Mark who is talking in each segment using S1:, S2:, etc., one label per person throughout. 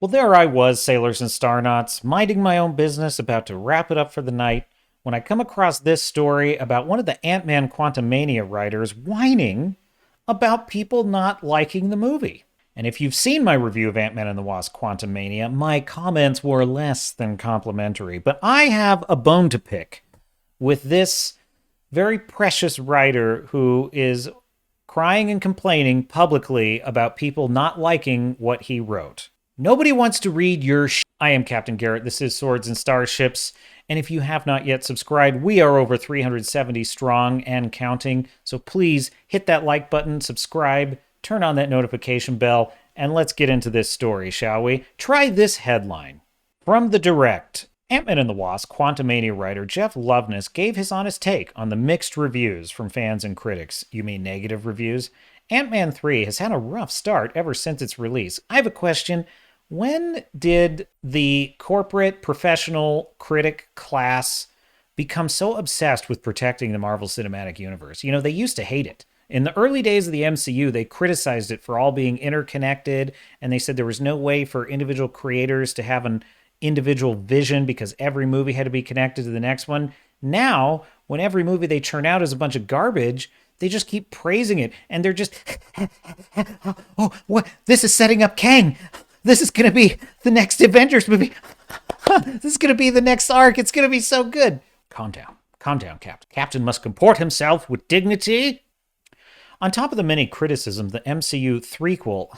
S1: Well, there I was, sailors and starnauts, minding my own business, about to wrap it up for the night, when I come across this story about one of the Ant-Man Quantumania writers whining about people not liking the movie. And if you've seen my review of Ant-Man and the Wasp Quantumania, my comments were less than complimentary. But I have a bone to pick with this very precious writer who is crying and complaining publicly about people not liking what he wrote. Nobody wants to read your I am Captain Garrett. This is Swords and Starships. And if you have not yet subscribed, we are over 370 strong and counting. So please hit that like button, subscribe, turn on that notification bell, and let's get into this story, shall we? Try this headline. From the Direct, Ant-Man and the Wasp Quantumania writer Jeff Loveness gave his honest take on the mixed reviews from fans and critics. You mean negative reviews? Ant-Man 3 has had a rough start ever since its release. I have a question. When did the corporate professional critic class become so obsessed with protecting the Marvel Cinematic Universe? You know, they used to hate it. In the early days of the MCU, they criticized it for all being interconnected, and they said there was no way for individual creators to have an individual vision because every movie had to be connected to the next one. Now, when every movie they churn out is a bunch of garbage, they just keep praising it, and they're just, oh, what? This is setting up Kang. This is going to be the next Avengers movie. This is going to be the next arc. It's going to be so good. Calm down, Captain. Captain must comport himself with dignity. On top of the many criticisms, the MCU threequel,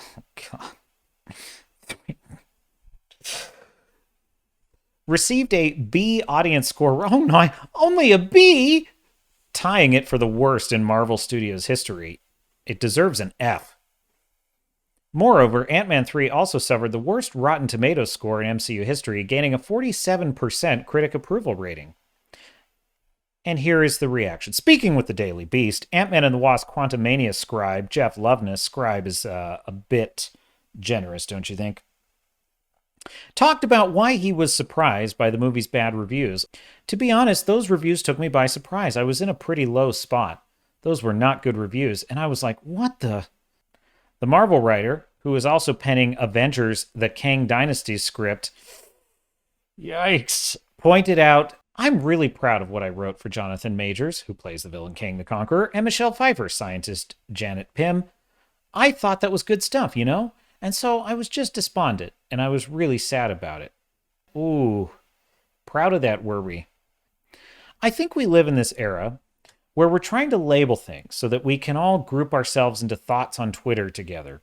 S1: received a B audience score. Oh no, only a B, tying it for the worst in Marvel Studios history. It deserves an F. Moreover, Ant-Man 3 also suffered the worst Rotten Tomatoes score in MCU history, gaining a 47% critic approval rating. And here is the reaction. Speaking with the Daily Beast, Ant-Man and the Wasp Quantumania scribe Jeff Loveness, scribe is a bit generous, don't you think? Talked about why he was surprised by the movie's bad reviews. To be honest, those reviews took me by surprise. I was in a pretty low spot. Those were not good reviews, and I was like, what the... The Marvel writer, who is also penning Avengers, the Kang Dynasty script, yikes, pointed out, I'm really proud of what I wrote for Jonathan Majors, who plays the villain Kang the Conqueror, and Michelle Pfeiffer, scientist Janet Pym. I thought that was good stuff, you know? And so I was just despondent, and I was really sad about it. Ooh, proud of that, were we? I think we live in this era where we're trying to label things so that we can all group ourselves into thoughts on Twitter together.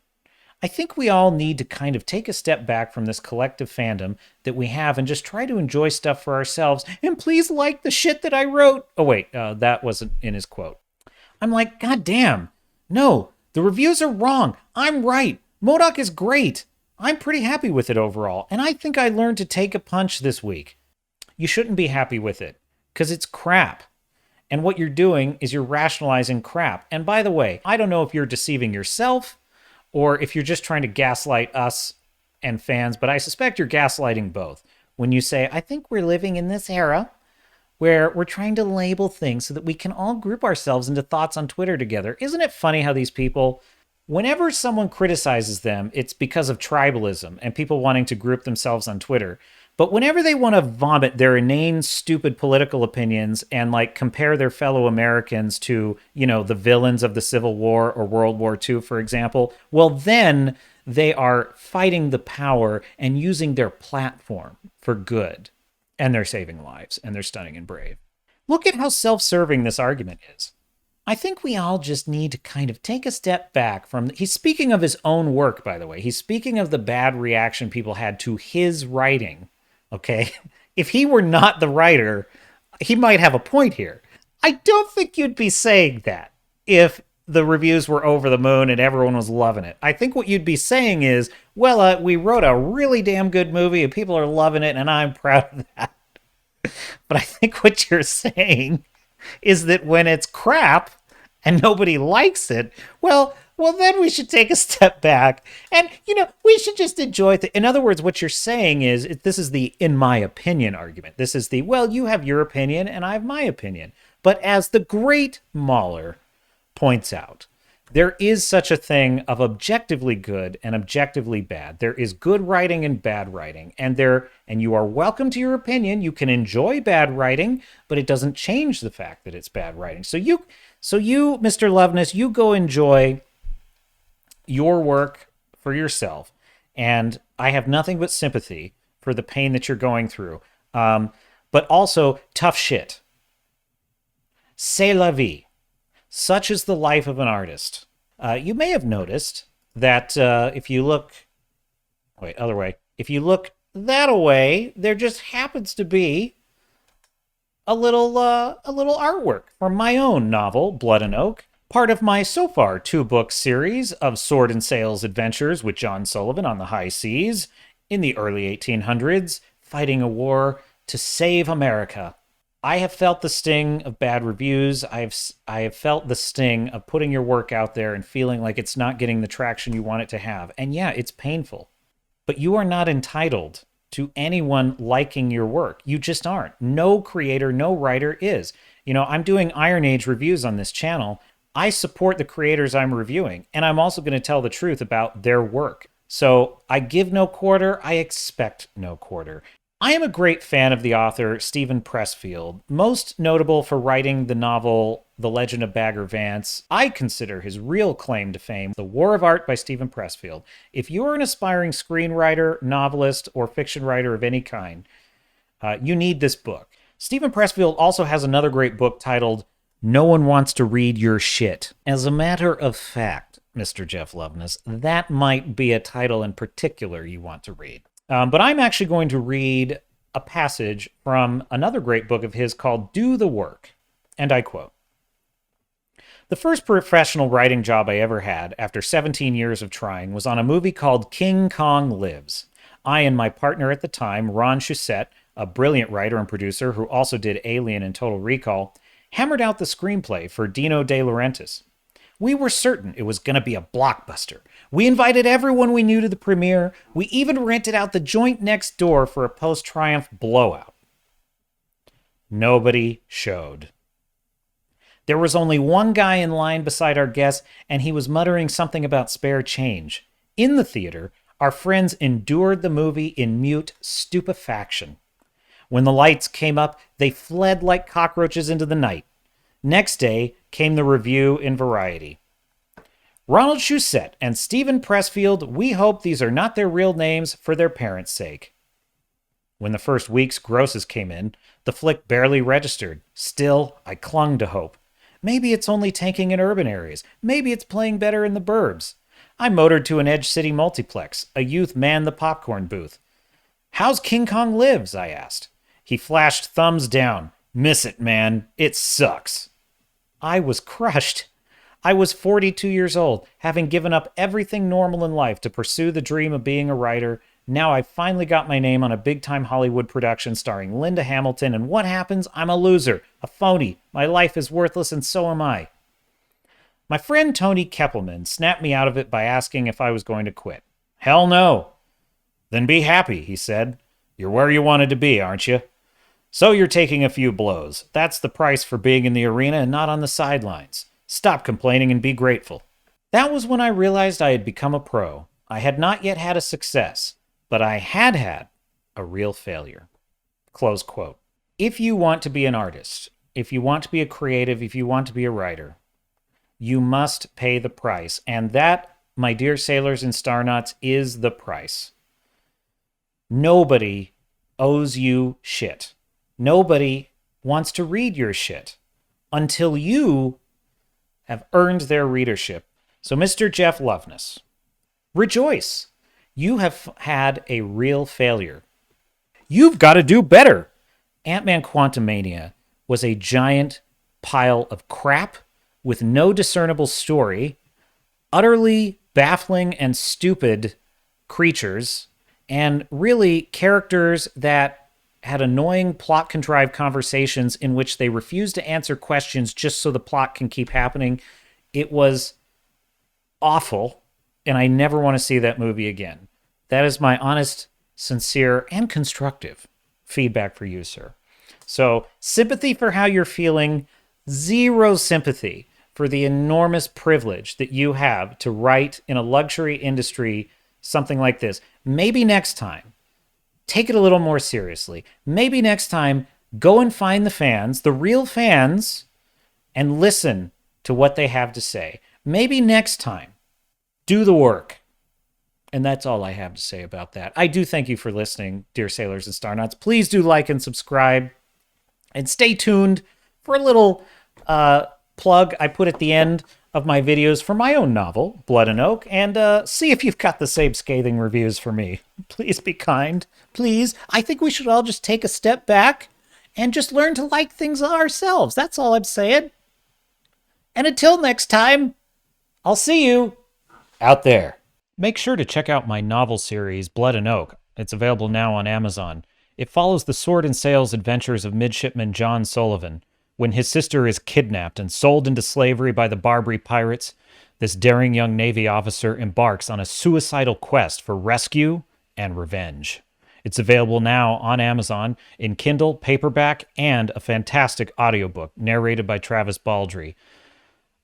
S1: I think we all need to kind of take a step back from this collective fandom that we have and just try to enjoy stuff for ourselves. And please like the shit that I wrote. Oh, wait, that wasn't in his quote. I'm like, God damn. No, the reviews are wrong. I'm right. MODOK is great. I'm pretty happy with it overall. And I think I learned to take a punch this week. You shouldn't be happy with it because it's crap. And what you're doing is you're rationalizing crap. And by the way, I don't know if you're deceiving yourself or if you're just trying to gaslight us and fans, but I suspect you're gaslighting both. When you say, I think we're living in this era where we're trying to label things so that we can all group ourselves into thoughts on Twitter together. Isn't it funny how these people, whenever someone criticizes them, it's because of tribalism and people wanting to group themselves on Twitter. But whenever they want to vomit their inane, stupid political opinions and like compare their fellow Americans to, you know, the villains of the Civil War or World War II, for example, well, then they are fighting the power and using their platform for good. And they're saving lives and they're stunning and brave. Look at how self-serving this argument is. I think we all just need to kind of take a step back from... He's speaking of his own work, by the way. He's speaking of the bad reaction people had to his writing. Okay, if he were not the writer, he might have a point here. I don't think you'd be saying that if the reviews were over the moon and everyone was loving it. I think what you'd be saying is, well, we wrote a really damn good movie and people are loving it and I'm proud of that. But I think what you're saying is that when it's crap and nobody likes it, well, then we should take a step back and, you know, we should just enjoy it. In other words, what you're saying is, this is the in my opinion argument. This is the, well, you have your opinion and I have my opinion. But as the great Mahler points out, There is such a thing of objectively good and objectively bad. There is good writing and bad writing, and you are welcome to your opinion. You can enjoy bad writing, but it doesn't change the fact that it's bad writing. So you, Mr. Loveness, you go enjoy your work for yourself, and I have nothing but sympathy for the pain that you're going through. But also, tough shit. C'est la vie. Such is the life of an artist. You may have noticed that if you look... Wait, other way. If you look that away, there just happens to be a little artwork from my own novel, Blood and Oak, part of my so far 2-book series of sword and sails adventures with John Sullivan on the high seas in the early 1800s, fighting a war to save America. I have felt the sting of bad reviews. I have felt the sting of putting your work out there and feeling like it's not getting the traction you want it to have. And yeah, it's painful. But you are not entitled to anyone liking your work. You just aren't. No creator, no writer is. You know, I'm doing Iron Age reviews on this channel. I support the creators I'm reviewing, and I'm also going to tell the truth about their work. So I give no quarter, I expect no quarter. I am a great fan of the author Stephen Pressfield, most notable for writing the novel The Legend of Bagger Vance. I consider his real claim to fame The War of Art by Stephen Pressfield. If you're an aspiring screenwriter, novelist, or fiction writer of any kind, you need this book. Stephen Pressfield also has another great book titled No One Wants to Read Your Shit. As a matter of fact, Mr. Jeff Loveness, that might be a title in particular you want to read. But I'm actually going to read a passage from another great book of his called Do the Work. And I quote, "The first professional writing job I ever had after 17 years of trying was on a movie called King Kong Lives. I and my partner at the time, Ron Shusett, a brilliant writer and producer who also did Alien and Total Recall, hammered out the screenplay for Dino De Laurentiis. We were certain it was going to be a blockbuster. We invited everyone we knew to the premiere. We even rented out the joint next door for a post-triumph blowout. Nobody showed. There was only one guy in line beside our guests, and he was muttering something about spare change. In the theater, our friends endured the movie in mute stupefaction. When the lights came up, they fled like cockroaches into the night. Next day came the review in Variety. Ronald Shusett and Stephen Pressfield, we hope these are not their real names for their parents' sake. When the first week's grosses came in, the flick barely registered. Still, I clung to hope. Maybe it's only tanking in urban areas. Maybe it's playing better in the burbs. I motored to an Edge City multiplex. A youth manned the popcorn booth. How's King Kong Lives? I asked. He flashed thumbs down. Miss it, man. It sucks. I was crushed. I was 42 years old, having given up everything normal in life to pursue the dream of being a writer. Now I've finally got my name on a big-time Hollywood production starring Linda Hamilton, and what happens? I'm a loser, a phony. My life is worthless, and so am I. My friend Tony Keppelman snapped me out of it by asking if I was going to quit. Hell no. Then be happy, he said. You're where you wanted to be, aren't you? So you're taking a few blows. That's the price for being in the arena and not on the sidelines. Stop complaining and be grateful. That was when I realized I had become a pro. I had not yet had a success, but I had had a real failure. Close quote. If you want to be an artist, if you want to be a creative, if you want to be a writer, you must pay the price. And that, my dear sailors and starnauts, is the price. Nobody owes you shit. Nobody wants to read your shit until you have earned their readership. So, Mr. Jeff Loveness, rejoice. You have had a real failure. You've got to do better. Ant-Man Quantumania was a giant pile of crap with no discernible story, utterly baffling and stupid creatures, and really characters that had annoying plot-contrived conversations in which they refused to answer questions just so the plot can keep happening. It was awful, and I never want to see that movie again. That is my honest, sincere, and constructive feedback for you, sir. So, sympathy for how you're feeling, zero sympathy for the enormous privilege that you have to write in a luxury industry something like this. Maybe next time, take it a little more seriously. Maybe next time, go and find the fans, the real fans, and listen to what they have to say. Maybe next time, do the work. And that's all I have to say about that. I do thank you for listening, dear sailors and star nuts. Please do like and subscribe. And stay tuned for a little plug I put at the end of my videos for my own novel, Blood and Oak, and see if you've got the same scathing reviews for me. Please be kind. Please. I think we should all just take a step back and just learn to like things ourselves. That's all I'm saying. And until next time, I'll see you out there. Make sure to check out my novel series, Blood and Oak. It's available now on Amazon. It follows the sword and sails adventures of midshipman John Sullivan. When his sister is kidnapped and sold into slavery by the Barbary pirates, this daring young Navy officer embarks on a suicidal quest for rescue and revenge. It's available now on Amazon in Kindle, paperback, and a fantastic audiobook narrated by Travis Baldry.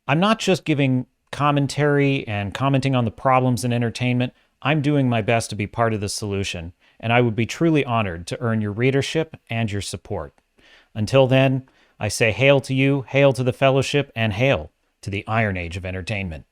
S1: I'm not just giving commentary and commenting on the problems in entertainment. I'm doing my best to be part of the solution, and I would be truly honored to earn your readership and your support. Until then, I say hail to you, hail to the fellowship, and hail to the Iron Age of entertainment.